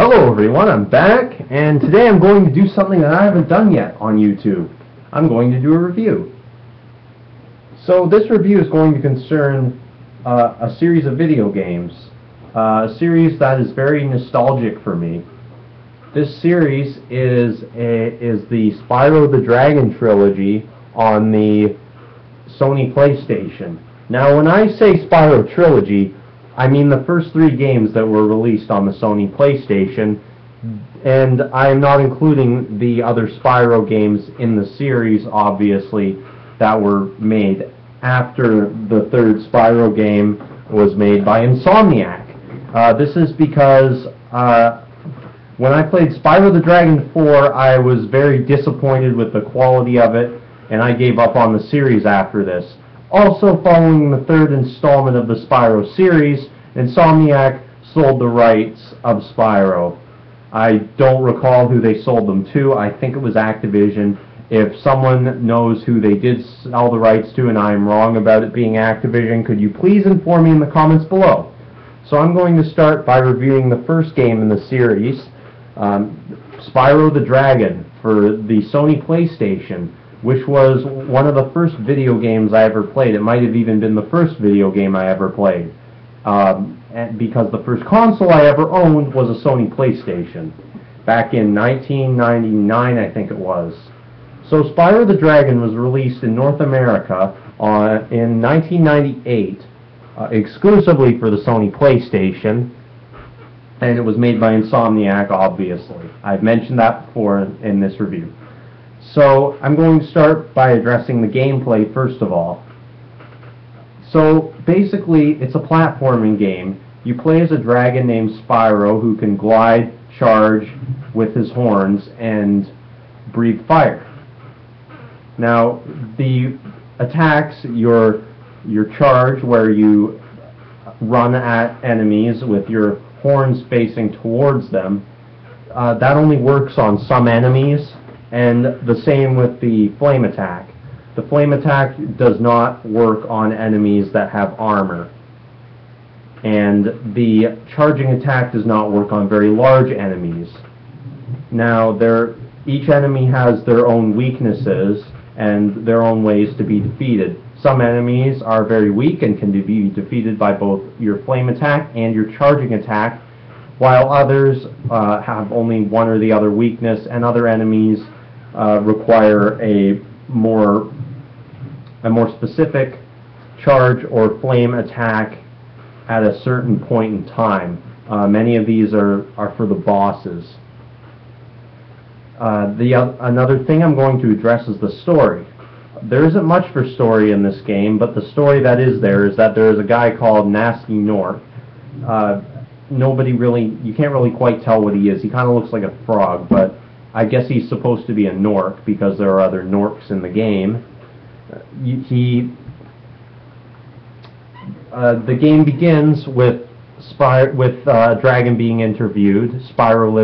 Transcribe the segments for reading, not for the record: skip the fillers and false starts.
Hello everyone, I'm back, and today I'm going to do something that I haven't done yet on YouTube. I'm going to do a review. So this review is going to concern a series of video games, a series that is very nostalgic for me. This series is the Spyro the Dragon trilogy on the Sony PlayStation. Now when I say Spyro trilogy, I mean the first 3 games that were released on the Sony PlayStation, and I am not including the other Spyro games in the series, obviously, that were made after the 3rd Spyro game was made by Insomniac. This is because when I played Spyro the Dragon 4, I was very disappointed with the quality of it, and I gave up on the series after this. Also, following the 3rd installment of the Spyro series, Insomniac sold the rights of Spyro. I don't recall who they sold them to. I think it was Activision. If someone knows who they did sell the rights to and I am wrong about it being Activision, could you please inform me in the comments below? So I'm going to start by reviewing the first game in the series, Spyro the Dragon, for the Sony PlayStation, which was one of the first video games I ever played. It might have even been the first video game I ever played, because the first console I ever owned was a Sony PlayStation, back in 1999, I think it was. So Spyro the Dragon was released in North America in 1998, exclusively for the Sony PlayStation, and it was made by Insomniac, obviously. I've mentioned that before in this review. So I'm going to start by addressing the gameplay first of all. So basically it's a platforming game. You play as a dragon named Spyro who can glide, charge with his horns, and breathe fire. Now the attacks, your charge, where you run at enemies with your horns facing towards them, that only works on some enemies. And the same with the flame attack. The flame attack does not work on enemies that have armor. And the charging attack does not work on very large enemies. Now, each enemy has their own weaknesses and their own ways to be defeated. Some enemies are very weak and can be defeated by both your flame attack and your charging attack, while others have only one or the other weakness, and other enemies require a more specific charge or flame attack at a certain point in time. Many of these are for the bosses. Another thing I'm going to address is the story. There isn't much for story in this game, but the story that is that there is a guy called Nasty Nork. You can't really quite tell what he is. He kind of looks like a frog, but I guess he's supposed to be a Nork because there are other Norks in the game. The game begins with a dragon being interviewed. Spyro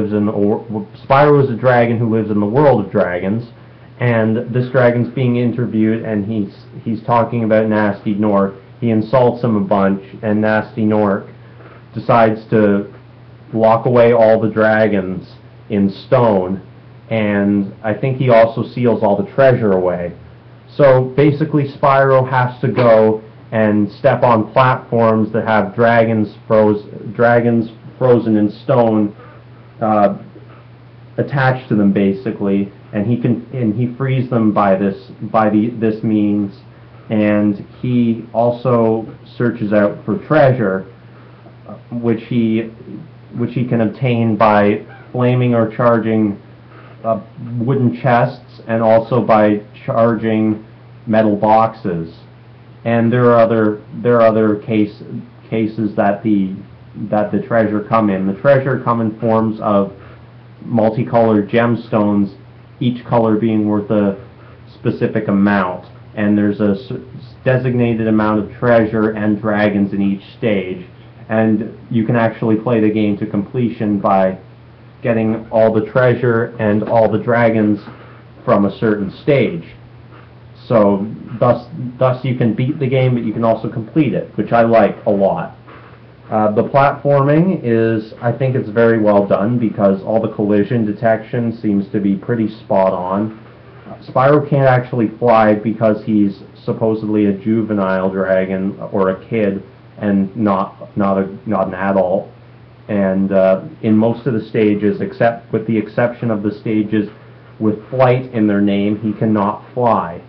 is a dragon who lives in the world of dragons, and this dragon's being interviewed, and he's talking about Nasty Nork. He insults him a bunch, and Nasty Nork decides to lock away all the dragons in stone, and I think he also seals all the treasure away. So basically Spyro has to go and step on platforms that have dragons frozen in stone attached to them, basically, and he frees them by this means, and he also searches out for treasure, which he can obtain by flaming or charging wooden chests, and also by charging metal boxes. And there are other cases that the treasure come in. The treasure come in forms of multicolored gemstones, each color being worth a specific amount. And there's a designated amount of treasure and dragons in each stage. And you can actually play the game to completion by getting all the treasure and all the dragons from a certain stage. So thus you can beat the game, but you can also complete it, which I like a lot. The platforming is, I think it's very well done because all the collision detection seems to be pretty spot on. Spyro can't actually fly because he's supposedly a juvenile dragon or a kid and not an adult. And in most of the stages, except with the exception of the stages with flight in their name, he cannot fly.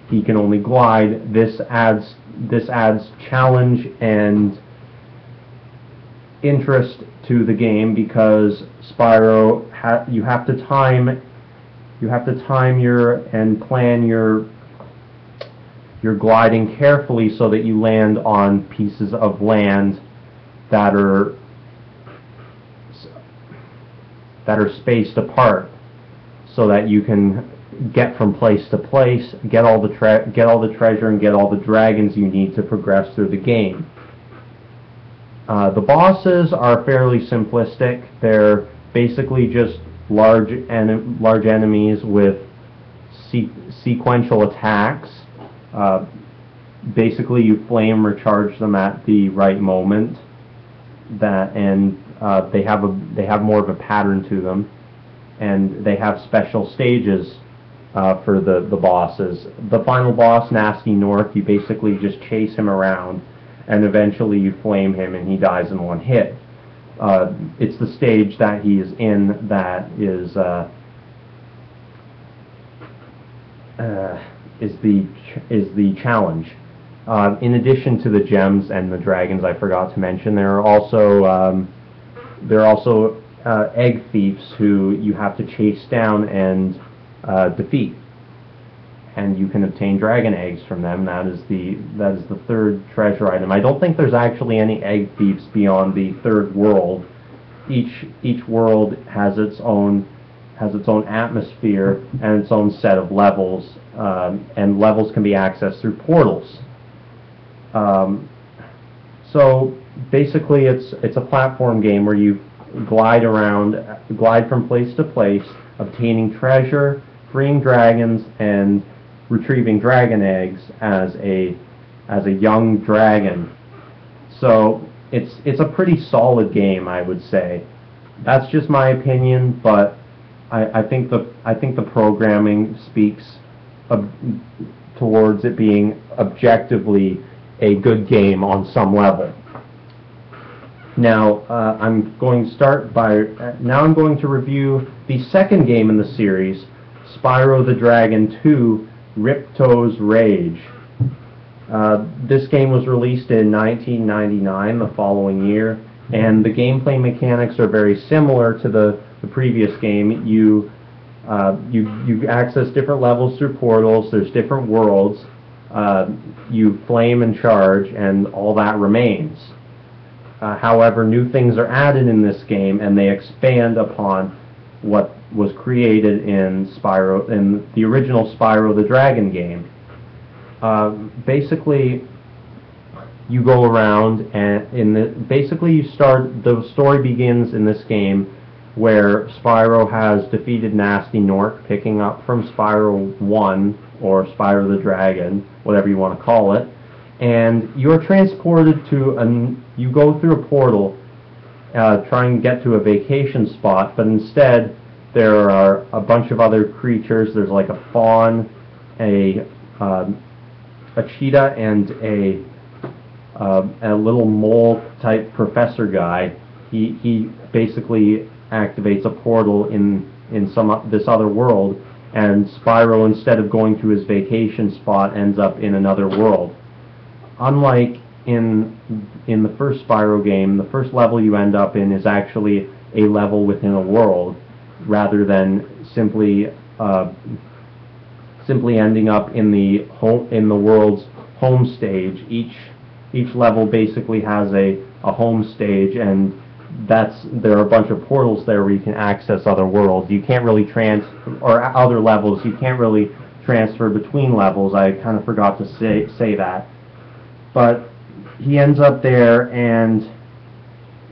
He can only glide. This adds challenge and interest to the game because Spyro, you have to time and plan your gliding carefully so that you land on pieces of land that are spaced apart, so that you can get from place to place, get all the treasure, and get all the dragons you need to progress through the game. The bosses are fairly simplistic. They're basically just large enemies with sequential attacks. Basically, you flame recharge them at the right moment. They have more of a pattern to them, and they have special stages for the bosses. The final boss, Nasty North, you basically just chase him around, and eventually you flame him, and he dies in one hit. It's the stage that he is in that is the challenge. In addition to the gems and the dragons, I forgot to mention, there are also egg thieves who you have to chase down and defeat, and you can obtain dragon eggs from them. That is the third treasure item. I don't think there's actually any egg thieves beyond the third world. Each world has its own atmosphere and its own set of levels, and levels can be accessed through portals. So basically, it's a platform game where you glide from place to place, obtaining treasure, freeing dragons, and retrieving dragon eggs as a young dragon. So it's a pretty solid game, I would say. That's just my opinion, but I think the programming speaks towards it being objectively a good game on some level. Now I'm going to review the second game in the series, Spyro the Dragon 2: Ripto's Rage. This game was released in 1999, the following year, and the gameplay mechanics are very similar to the previous game. You access different levels through portals. There's different worlds. You flame and charge, and all that remains. However, new things are added in this game, and they expand upon what was created in the original Spyro the Dragon game. Basically, you go around, and the story begins in this game where Spyro has defeated Nasty Nork, picking up from Spyro 1, or Spyro the Dragon, whatever you want to call it, and you're transported you go through a portal trying to get to a vacation spot, but instead there are a bunch of other creatures. There's like a fawn, a cheetah, and a little mole type professor guy. He basically activates a portal in this other world, and Spyro, instead of going to his vacation spot, ends up in another world. Unlike in the first Spyro game, the first level you end up in is actually a level within a world, rather than simply ending up in the world's home stage. Each level basically has a home stage, and there are a bunch of portals there where you can access other worlds. You can't really or other levels. You can't really transfer between levels. I kind of forgot to say that. But he ends up there, and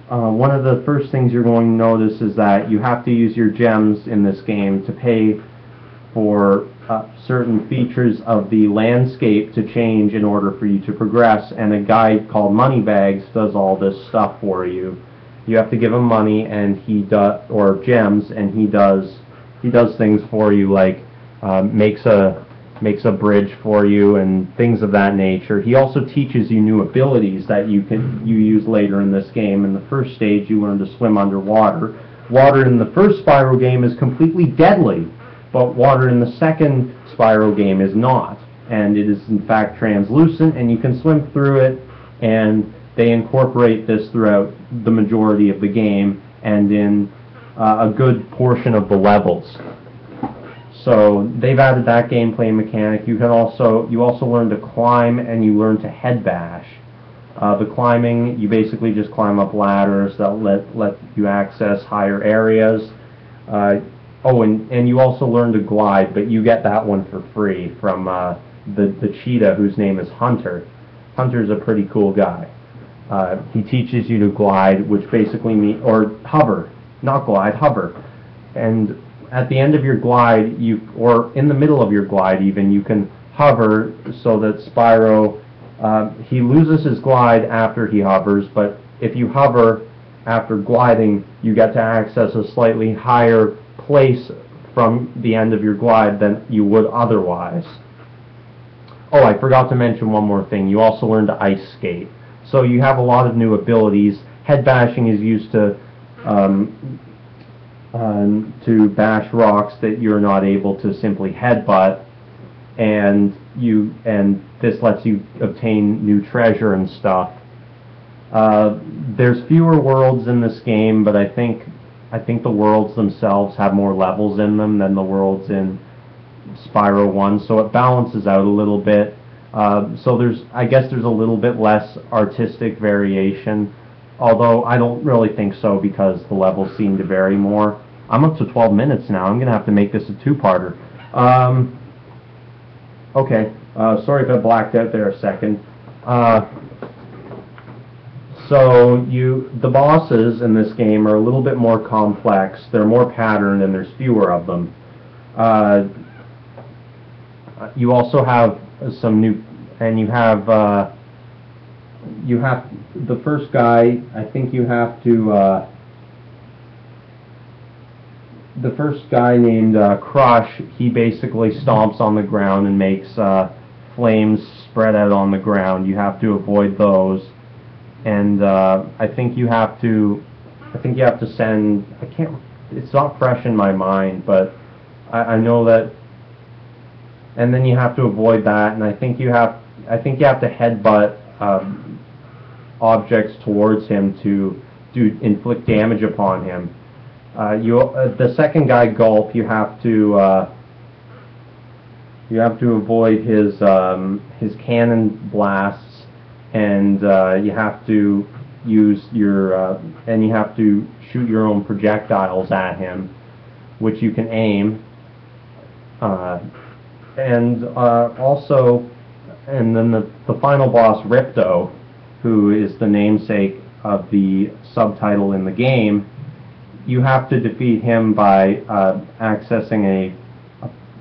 one of the first things you're going to notice is that you have to use your gems in this game to pay for certain features of the landscape to change in order for you to progress, and a guy called Moneybags does all this stuff for you. You have to give him money, and he does, or gems, and he does things for you, like makes a bridge for you and things of that nature. He also teaches you new abilities that you use later in this game. In the first stage, you learn to swim underwater. Water in the first Spyro game is completely deadly, but water in the second Spyro game is not, and it is in fact translucent, and you can swim through it, and they incorporate this throughout the majority of the game and in a good portion of the levels. So they've added that gameplay mechanic. You also learn to climb, and you learn to head bash. The climbing, you basically just climb up ladders that let you access higher areas. And you also learn to glide, but you get that one for free from the cheetah, whose name is Hunter. Hunter's a pretty cool guy. He teaches you to glide, which basically means, or hover, not glide, hover. And at the end of your glide, or in the middle of your glide even, you can hover so that Spyro, he loses his glide after he hovers, but if you hover after gliding, you get to access a slightly higher place from the end of your glide than you would otherwise. Oh, I forgot to mention one more thing. You also learn to ice skate. So you have a lot of new abilities. Head bashing is used to bash rocks that you're not able to simply headbutt, and this lets you obtain new treasure and stuff. There's fewer worlds in this game, but I think the worlds themselves have more levels in them than the worlds in Spyro 1, so it balances out a little bit. So I guess there's a little bit less artistic variation, although I don't really think so because the levels seem to vary more. I'm up to 12 minutes now. I'm going to have to make this a two-parter. Okay, sorry if I blacked out there a second. So the bosses in this game are a little bit more complex. They're more patterned, and there's fewer of them. You also have some new, and you have the first guy. I think you have to. The first guy named Crush, he basically stomps on the ground and makes flames spread out on the ground. You have to avoid those, and I think you have to send. I can't. It's not fresh in my mind, but I know that. And then you have to avoid that, and I think you have to headbutt objects towards him to inflict damage upon him. The second guy, Gulp, you have to avoid his cannon blasts, and you have to use and you have to shoot your own projectiles at him, which you can aim. And then the final boss, Ripto, who is the namesake of the subtitle in the game, you have to defeat him by accessing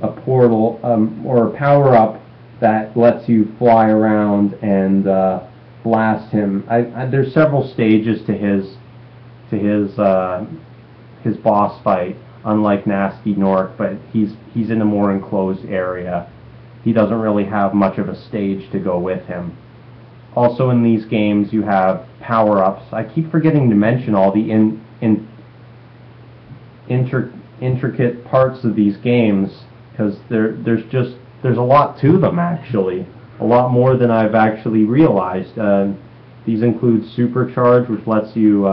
a portal or a power-up that lets you fly around and blast him. There's several stages to his boss fight. Unlike Nasty Nork, but he's in a more enclosed area. He doesn't really have much of a stage to go with him. Also in these games you have power-ups. I keep forgetting to mention all the intricate parts of these games, because there's a lot to them, actually. A lot more than I've actually realized. These include Supercharge, which lets you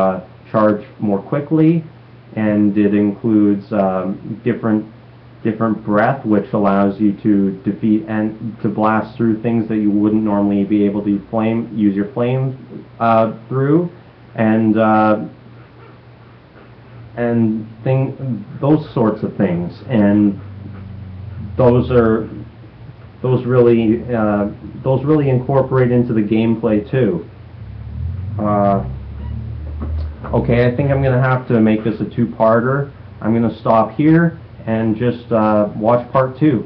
charge more quickly, and it includes different breath, which allows you to defeat and to blast through things that you wouldn't normally be able to use your flame through, and those sorts of things. And those really incorporate into the gameplay too. Okay, I think I'm going to have to make this a two-parter. I'm going to stop here and just watch part 2.